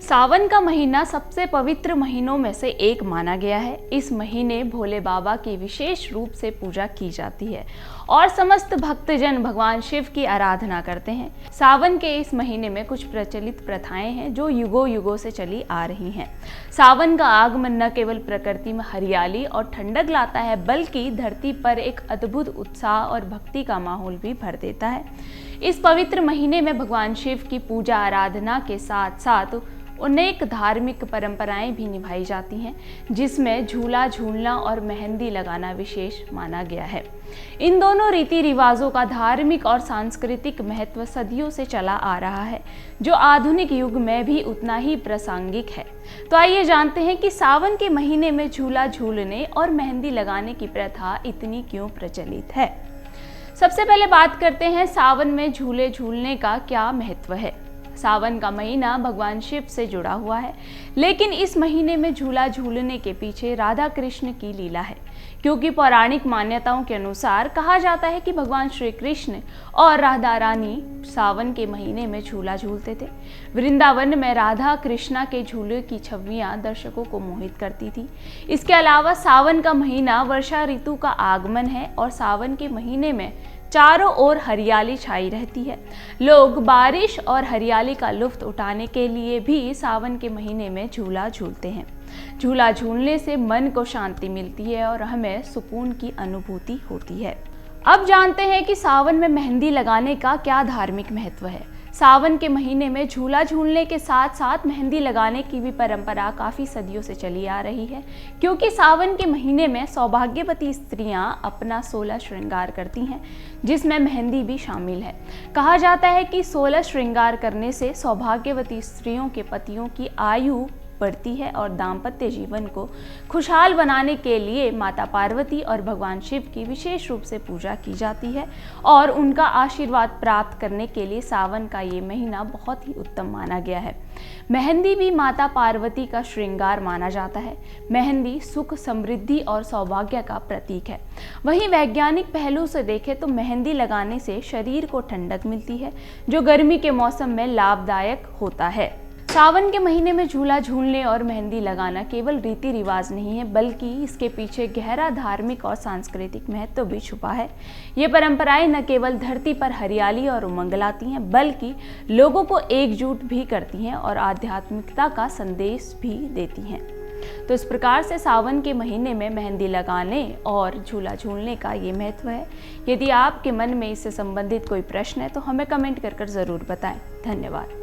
सावन का महीना सबसे पवित्र महीनों में से एक माना गया है। इस महीने भोले बाबा की विशेष रूप से पूजा की जाती है और समस्त भक्तजन भगवान शिव की आराधना करते हैं। सावन के इस महीने में कुछ प्रचलित प्रथाएं हैं जो युगों युगों से चली आ रही हैं। सावन का आगमन न केवल प्रकृति में हरियाली और ठंडक लाता है, बल्कि धरती पर एक अद्भुत उत्साह और भक्ति का माहौल भी भर देता है। इस पवित्र महीने में भगवान शिव की पूजा आराधना के साथ साथ अनेक धार्मिक परंपराएं भी निभाई जाती हैं, जिसमें झूला झूलना और मेहंदी लगाना विशेष माना गया है। इन दोनों रीति रिवाजों का धार्मिक और सांस्कृतिक महत्व सदियों से चला आ रहा है, जो आधुनिक युग में भी उतना ही प्रासंगिक है। तो आइए जानते हैं कि सावन के महीने में झूला झूलने और मेहंदी लगाने की प्रथा इतनी क्यों प्रचलित है। सबसे पहले बात करते हैं सावन में झूले झूलने का क्या महत्व है। सावन का महीना भगवान शिव से जुड़ा हुआ है, लेकिन इस महीने में झूला झूलने के पीछे राधा कृष्ण की लीला है, क्योंकि पौराणिक मान्यताओं के अनुसार कहा जाता है कि भगवान श्री कृष्ण और राधा रानी सावन के महीने में झूला झूलते थे। वृंदावन में राधा कृष्णा के झूले की छवियां दर्शकों को मोहित करती थी। इसके अलावा सावन का महीना वर्षा ऋतु का आगमन है और सावन के महीने में चारों ओर हरियाली छाई रहती है। लोग बारिश और हरियाली का लुत्फ उठाने के लिए भी सावन के महीने में झूला झूलते हैं। झूला झूलने से मन को शांति मिलती है और हमें सुकून की अनुभूति होती है। अब जानते हैं कि सावन में मेहंदी लगाने का क्या धार्मिक महत्व है। सावन के महीने में झूला झूलने के साथ साथ मेहंदी लगाने की भी परंपरा काफ़ी सदियों से चली आ रही है, क्योंकि सावन के महीने में सौभाग्यवती स्त्रियां अपना 16 श्रृंगार करती हैं, जिसमें मेहंदी भी शामिल है। कहा जाता है कि 16 श्रृंगार करने से सौभाग्यवती स्त्रियों के पतियों की आयु बढ़ती है और दाम्पत्य जीवन को खुशहाल बनाने के लिए माता पार्वती और भगवान शिव की विशेष रूप से पूजा की जाती है और उनका आशीर्वाद प्राप्त करने के लिए सावन का ये महीना बहुत ही उत्तम माना गया है। मेहंदी भी माता पार्वती का श्रृंगार माना जाता है। मेहंदी सुख, समृद्धि और सौभाग्य का प्रतीक है। वहीं वैज्ञानिक पहलू से देखें तो मेहंदी लगाने से शरीर को ठंडक मिलती है, जो गर्मी के मौसम में लाभदायक होता है। सावन के महीने में झूला झूलने और मेहंदी लगाना केवल रीति रिवाज नहीं है, बल्कि इसके पीछे गहरा धार्मिक और सांस्कृतिक महत्व भी छुपा है। ये परंपराएं न केवल धरती पर हरियाली और उमंग लाती हैं, बल्कि लोगों को एकजुट भी करती हैं और आध्यात्मिकता का संदेश भी देती हैं। तो इस प्रकार से सावन के महीने में मेहंदी लगाने और झूला झूलने का ये महत्व है। यदि आपके मन में इससे संबंधित कोई प्रश्न है तो हमें कमेंट कर ज़रूर बताएं। धन्यवाद।